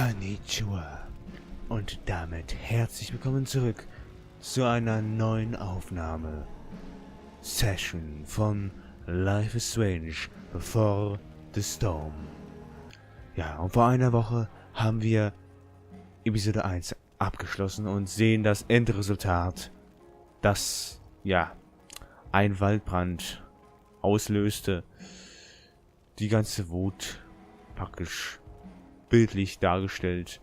Konnichiwa und damit herzlich willkommen zurück zu einer neuen Aufnahme Session von Life is Strange Before the Storm. Ja, und vor einer Woche haben wir Episode 1 abgeschlossen und sehen das Endresultat, das, ja, ein Waldbrand auslöste, die ganze Wut praktisch bildlich dargestellt.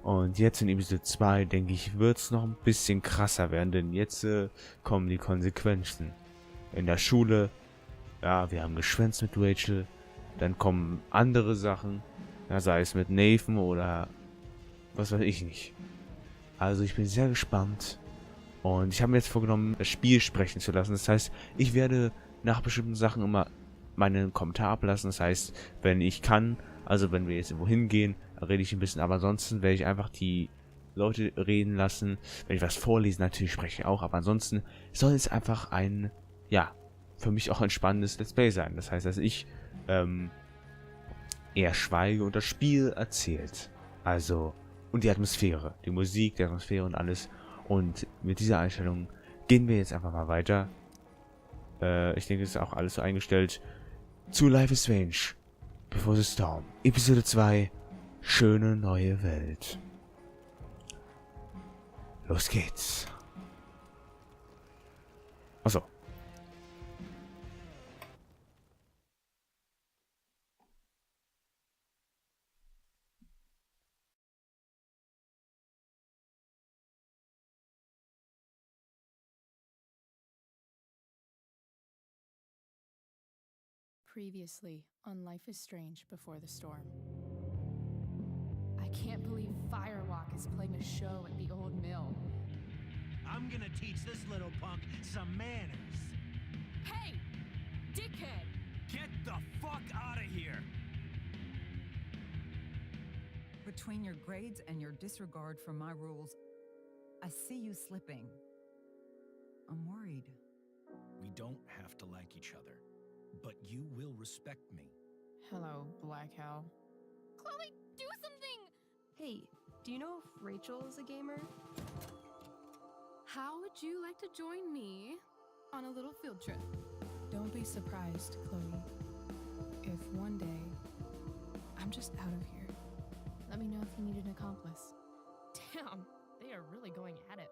Und jetzt in Episode 2, denke ich, wird es noch ein bisschen krasser werden, denn jetzt kommen die Konsequenzen. In der Schule, ja, wir haben geschwänzt mit Rachel, dann kommen andere Sachen, ja, sei es mit Nathan oder was weiß ich nicht. Also ich bin sehr gespannt und ich habe mir jetzt vorgenommen, das Spiel sprechen zu lassen. Das heißt, ich werde nach bestimmten Sachen immer meinen Kommentar ablassen. Das heißt, wenn ich kann, also wenn wir jetzt irgendwo hingehen, rede ich ein bisschen, aber ansonsten werde ich einfach die Leute reden lassen. Wenn ich was vorlese, natürlich spreche ich auch, aber ansonsten soll es einfach ein, ja, für mich auch ein spannendes Let's Play sein. Das heißt, dass ich eher schweige und das Spiel erzählt. Also, und die Atmosphäre, die Musik, die Atmosphäre und alles. Und mit dieser Einstellung gehen wir jetzt einfach mal weiter. Ich denke, es ist auch alles so eingestellt zu Life is Strange Before the Storm. Episode 2, schöne neue Welt. Los geht's. Achso. Previously on Life is Strange Before the Storm. I can't believe Firewalk is playing a show at the old mill. I'm gonna teach this little punk some manners. Hey! Dickhead! Get the fuck out of here! Between your grades and your disregard for my rules, I see you slipping. I'm worried. We don't have to like each other, but you will respect me. Hello, Black Owl. Chloe, do something! Hey, do you know if Rachel is a gamer? How would you like to join me on a little field trip? Don't be surprised, Chloe, if one day I'm just out of here. Let me know if you need an accomplice. Damn, they are really going at it.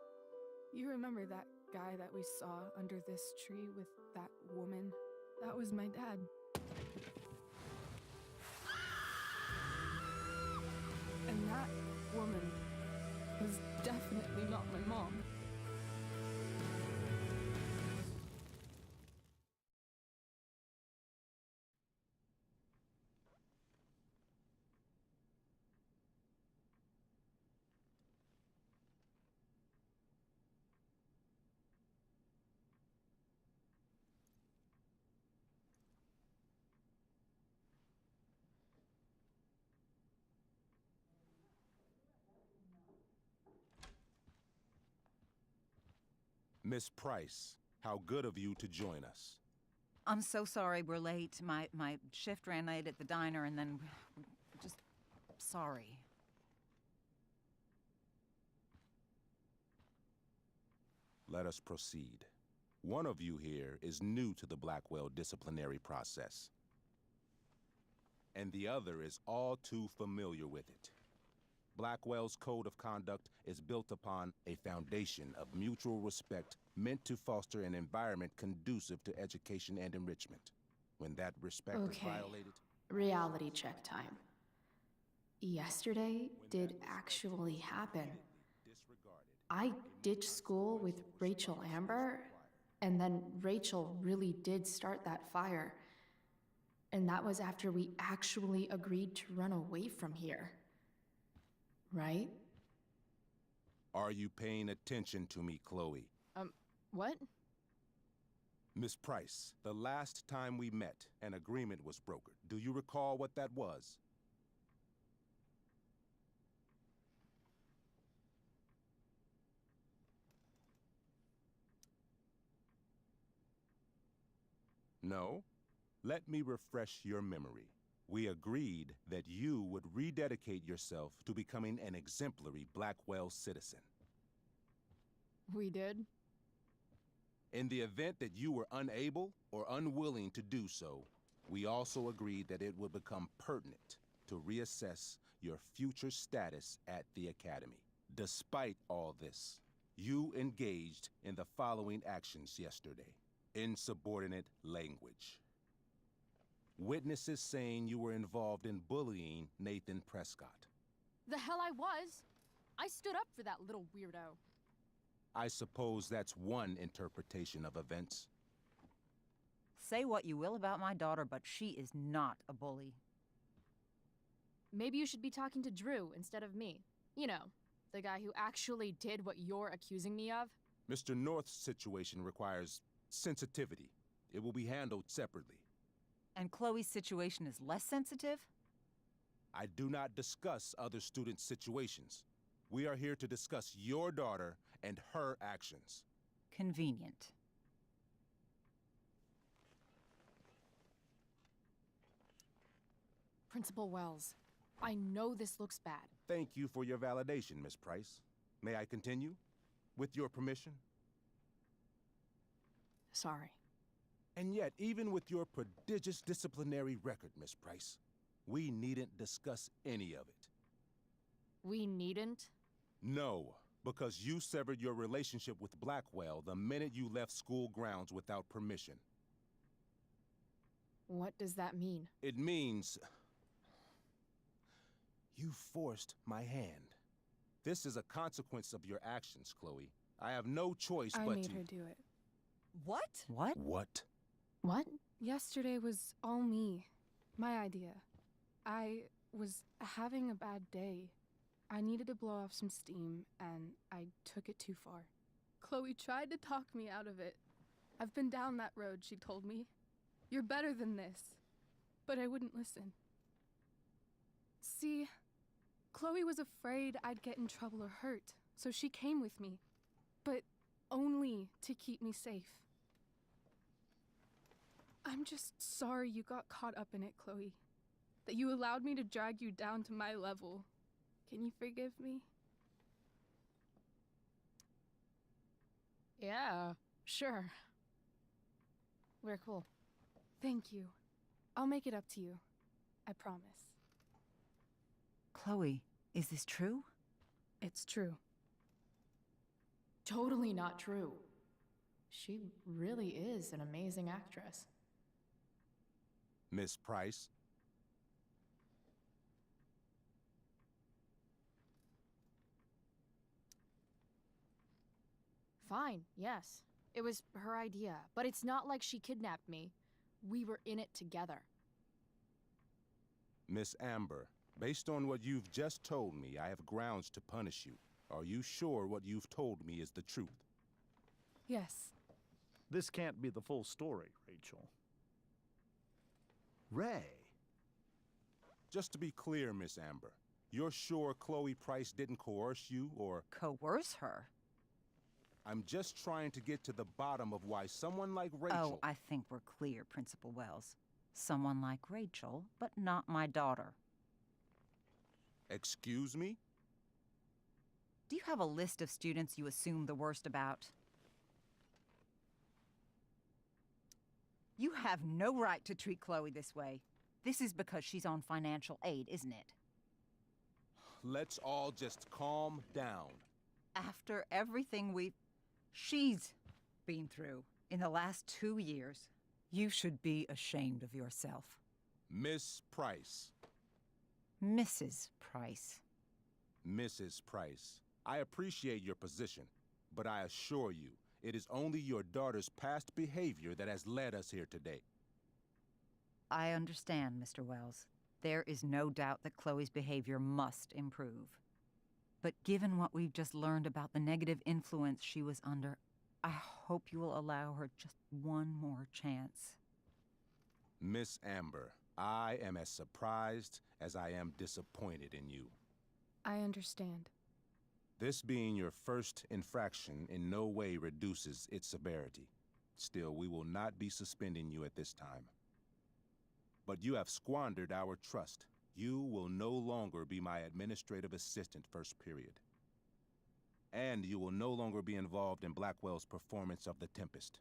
You remember that guy that we saw under this tree with that woman? That was my dad. And that woman was definitely not my mom. Miss Price, how good of you to join us. I'm so sorry we're late. My shift ran late at the diner and then just sorry. Let us proceed. One of you here is new to the Blackwell disciplinary process, and the other is all too familiar with it. Blackwell's code of conduct is built upon a foundation of mutual respect meant to foster an environment conducive to education and enrichment. When that respect is violated... Reality check time. Yesterday did actually happen. I ditched school with Rachel Amber, and then Rachel really did start that fire. And that was after we actually agreed to run away from here. Right? Are you paying attention to me, Chloe? What? Miss Price, the last time we met, an agreement was brokered. Do you recall what that was? No? Let me refresh your memory. We agreed that you would rededicate yourself to becoming an exemplary Blackwell citizen. We did? In the event that you were unable or unwilling to do so, we also agreed that it would become pertinent to reassess your future status at the Academy. Despite all this, you engaged in the following actions yesterday. Insubordinate language. Witnesses saying you were involved in bullying Nathan Prescott. The hell I was! I stood up for that little weirdo. I suppose that's one interpretation of events. Say what you will about my daughter, but she is not a bully. Maybe you should be talking to Drew instead of me. You know, the guy who actually did what you're accusing me of. Mr. North's situation requires sensitivity. It will be handled separately. And Chloe's situation is less sensitive? I do not discuss other students' situations. We are here to discuss your daughter and her actions. Convenient. Principal Wells, I know this looks bad. Thank you for your validation, Miss Price. May I continue? With your permission? Sorry. And yet, even with your prodigious disciplinary record, Miss Price, we needn't discuss any of it. We needn't? No, because you severed your relationship with Blackwell the minute you left school grounds without permission. What does that mean? It means you forced my hand. This is a consequence of your actions, Chloe. I have no choice I but made to... her do it. What? What? What? What? Yesterday was all me. My idea. I was having a bad day. I needed to blow off some steam, and I took it too far. Chloe tried to talk me out of it. I've been down that road, she told me. You're better than this. But I wouldn't listen. See, Chloe was afraid I'd get in trouble or hurt, so she came with me. But only to keep me safe. I'm just sorry you got caught up in it, Chloe. That you allowed me to drag you down to my level. Can you forgive me? Yeah, sure. We're cool. Thank you. I'll make it up to you. I promise. Chloe, is this true? It's true. Totally not true. She really is an amazing actress. Miss Price? Fine, yes. It was her idea, but it's not like she kidnapped me. We were in it together. Miss Amber, based on what you've just told me, I have grounds to punish you. Are you sure what you've told me is the truth? Yes. This can't be the full story, Rachel. Ray. Just to be clear, Miss Amber, you're sure Chloe Price didn't coerce you, or... Coerce her? I'm just trying to get to the bottom of why someone like Rachel... Oh, I think we're clear, Principal Wells. Someone like Rachel, but not my daughter. Excuse me? Do you have a list of students you assume the worst about? You have no right to treat Chloe this way. This is because she's on financial aid, isn't it? Let's all just calm down. After everything she's been through in the last 2 years, you should be ashamed of yourself. Miss Price. Mrs. Price. Mrs. Price, I appreciate your position, but I assure you, it is only your daughter's past behavior that has led us here today. I understand, Mr. Wells. There is no doubt that Chloe's behavior must improve. But given what we've just learned about the negative influence she was under, I hope you will allow her just one more chance. Miss Amber, I am as surprised as I am disappointed in you. I understand. This being your first infraction in no way reduces its severity. Still, we will not be suspending you at this time. But you have squandered our trust. You will no longer be my administrative assistant first period. And you will no longer be involved in Blackwell's performance of The Tempest.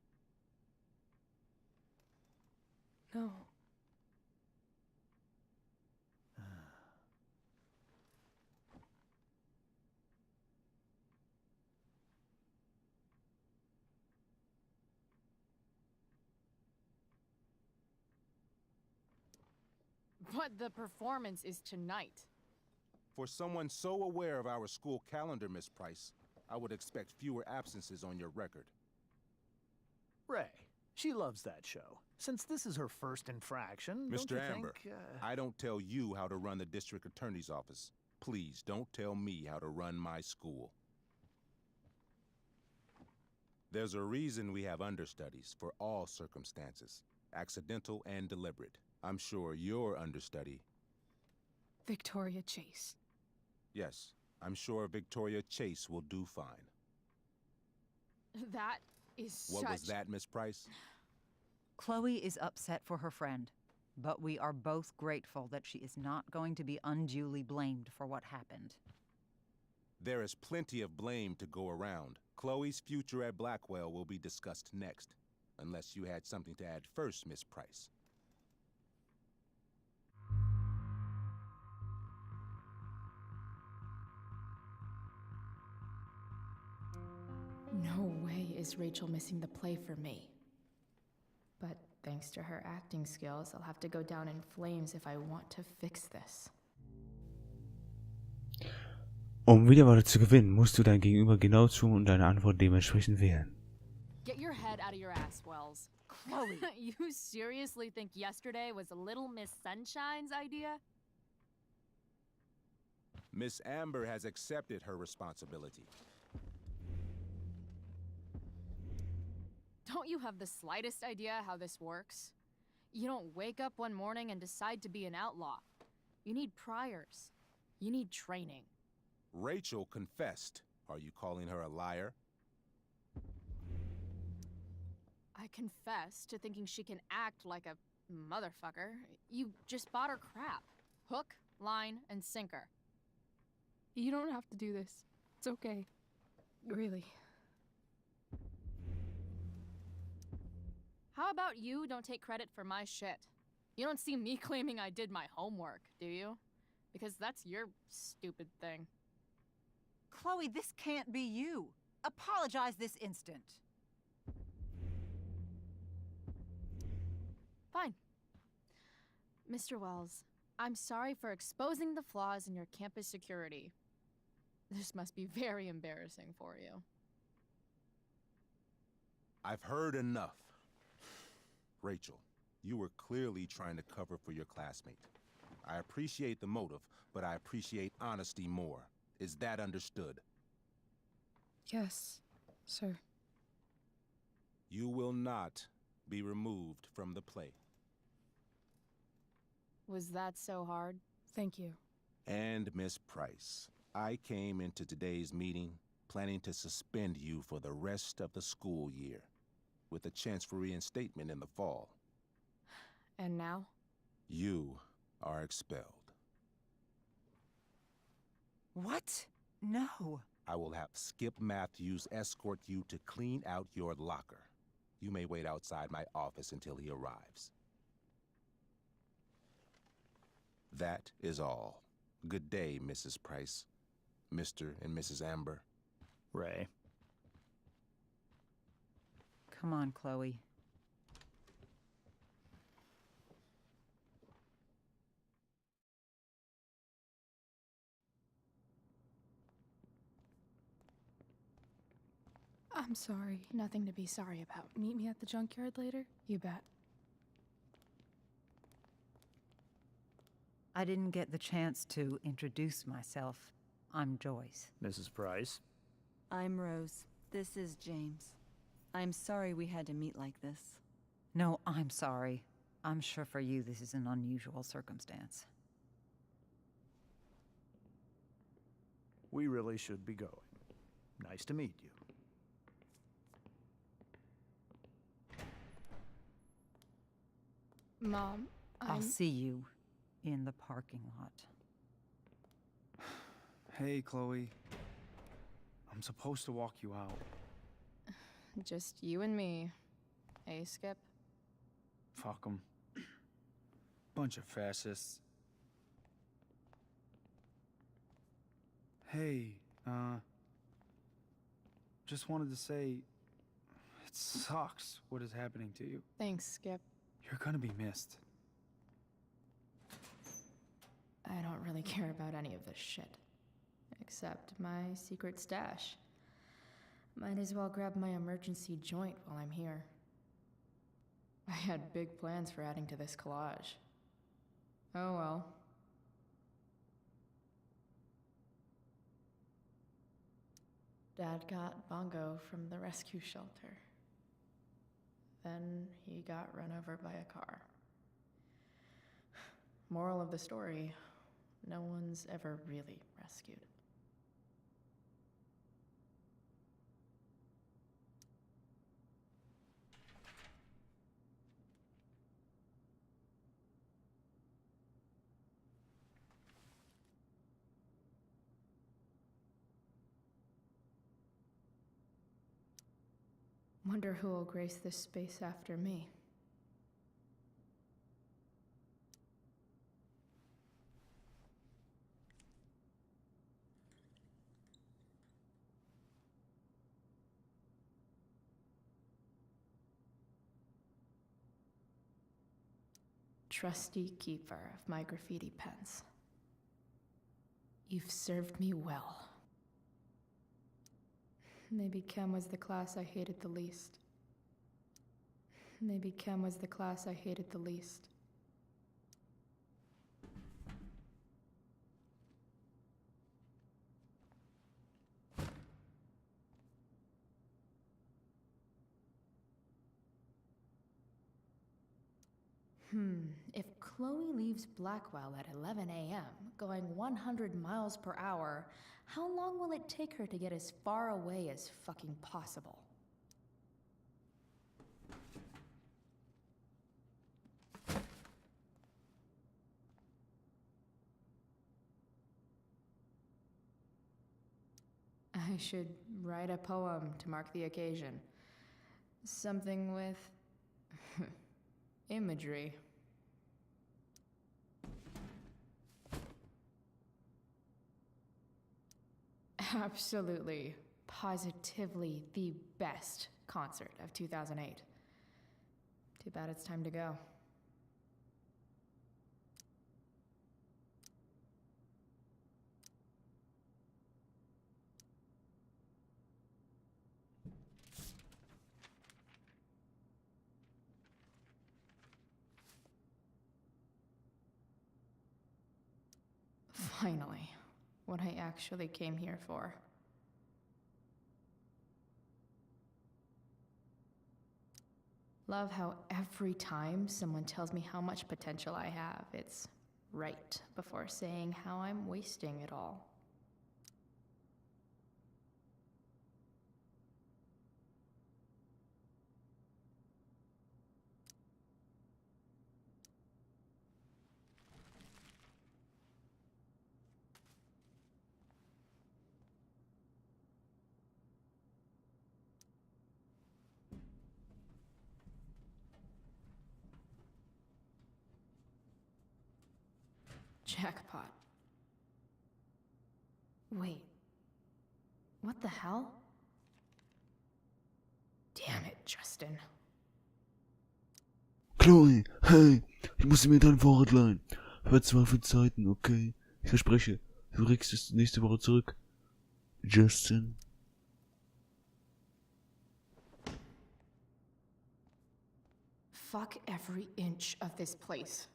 No. But the performance is tonight. For someone so aware of our school calendar, Miss Price, I would expect fewer absences on your record. Ray, she loves that show. Since this is her first infraction, don't Mr. you Amber, think, I don't tell you how to run the district attorney's office. Please don't tell me how to run my school. There's a reason we have understudies for all circumstances, accidental and deliberate. I'm sure your understudy... Victoria Chase. Yes, I'm sure Victoria Chase will do fine. That is What such... was that, Miss Price? Chloe is upset for her friend, but we are both grateful that she is not going to be unduly blamed for what happened. There is plenty of blame to go around. Chloe's future at Blackwell will be discussed next, unless you had something to add first, Miss Price. No way is Rachel missing the play for me. But thanks to her acting skills, I'll have to go down in flames if I want to fix this. Um Wiederwahl zu gewinnen, musst du dein Gegenüber genau zuhören und deine Antwort dementsprechend wählen. Get your head out of your ass, Wells. Chloe! You seriously think yesterday was Little Miss Sunshine's idea? Miss Amber has accepted her responsibility. Don't you have the slightest idea how this works? You don't wake up one morning and decide to be an outlaw. You need priors. You need training. Rachel confessed. Are you calling her a liar? I confess to thinking she can act like a motherfucker. You just bought her crap. Hook, line, and sinker. You don't have to do this. It's okay. Really. How about you don't take credit for my shit? You don't see me claiming I did my homework, do you? Because that's your stupid thing. Chloe, this can't be you. Apologize this instant. Fine. Mr. Wells, I'm sorry for exposing the flaws in your campus security. This must be very embarrassing for you. I've heard enough. Rachel, you were clearly trying to cover for your classmate. I appreciate the motive, but I appreciate honesty more. Is that understood? Yes, sir. You will not be removed from the play. Was that so hard? Thank you. And Miss Price, I came into today's meeting planning to suspend you for the rest of the school year, with a chance for reinstatement in the fall. And now? You are expelled. What? No. I will have Skip Matthews escort you to clean out your locker. You may wait outside my office until he arrives. That is all. Good day, Mrs. Price. Mr. and Mrs. Amber. Ray. Come on, Chloe. I'm sorry. Nothing to be sorry about. Meet me at the junkyard later? You bet. I didn't get the chance to introduce myself. I'm Joyce. Mrs. Price. I'm Rose. This is James. I'm sorry we had to meet like this. No, I'm sorry. I'm sure for you this is an unusual circumstance. We really should be going. Nice to meet you. Mom, I'll see you in the parking lot. Hey, Chloe. I'm supposed to walk you out. Just you and me. Hey, Skip. Fuck them. Bunch of fascists. Hey, just wanted to say, it sucks what is happening to you. Thanks, Skip. You're gonna be missed. I don't really care about any of this shit. Except my secret stash. Might as well grab my emergency joint while I'm here. I had big plans for adding to this collage. Oh well. Dad got Bongo from the rescue shelter. Then he got run over by a car. Moral of the story, no one's ever really rescued. Wonder who will grace this space after me. Trusty keeper of my graffiti pens. You've served me well. Maybe Chem was the class I hated the least. Maybe Chem was the class I hated the least. If Chloe leaves Blackwell at 11 a.m., going 100 miles per hour, how long will it take her to get as far away as fucking possible? I should write a poem to mark the occasion. Something with imagery. Absolutely, positively the best concert of 2008. Too bad it's time to go. Finally, what I actually came here for. Love how every time someone tells me how much potential I have, it's right before saying how I'm wasting it all. Jackpot. Wait. What the hell? Damn it, Justin. Chloe, hey, ich muss mir dein Fahrrad leihen. Für 2 Zeiten, okay? Ich verspreche, du kriegst es nächste Woche zurück. Justin. Fuck every inch of this place.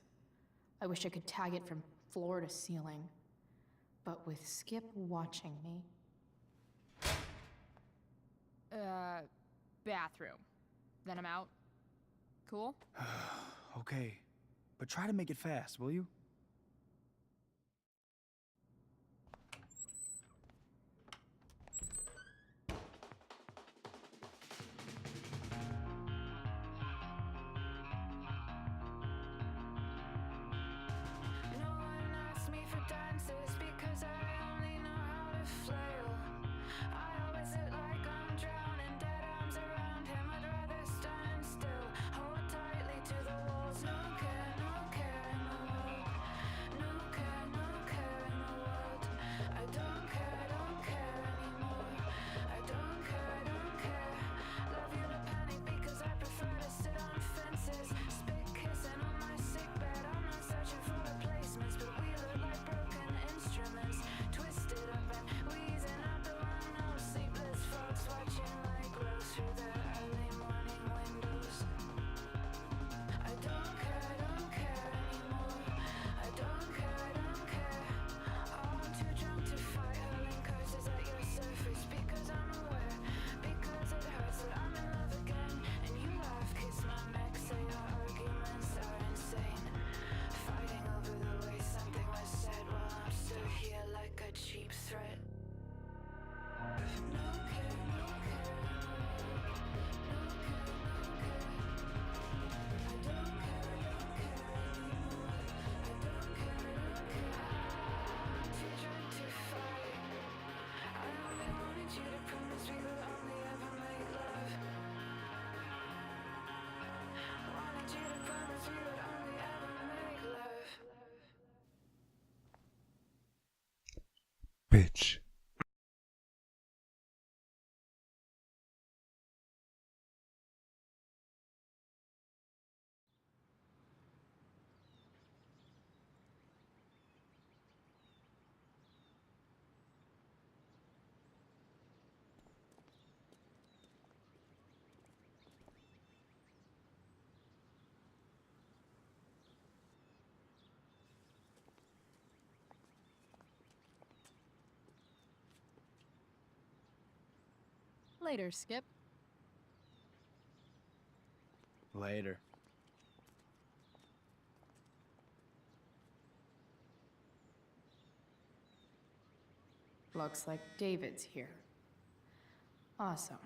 I wish I could tag it from floor to ceiling. But with Skip watching me... Bathroom. Then I'm out. Cool? Okay, but try to make it fast, will you? Bitch. Later, Skip. Later. Looks like David's here. Awesome.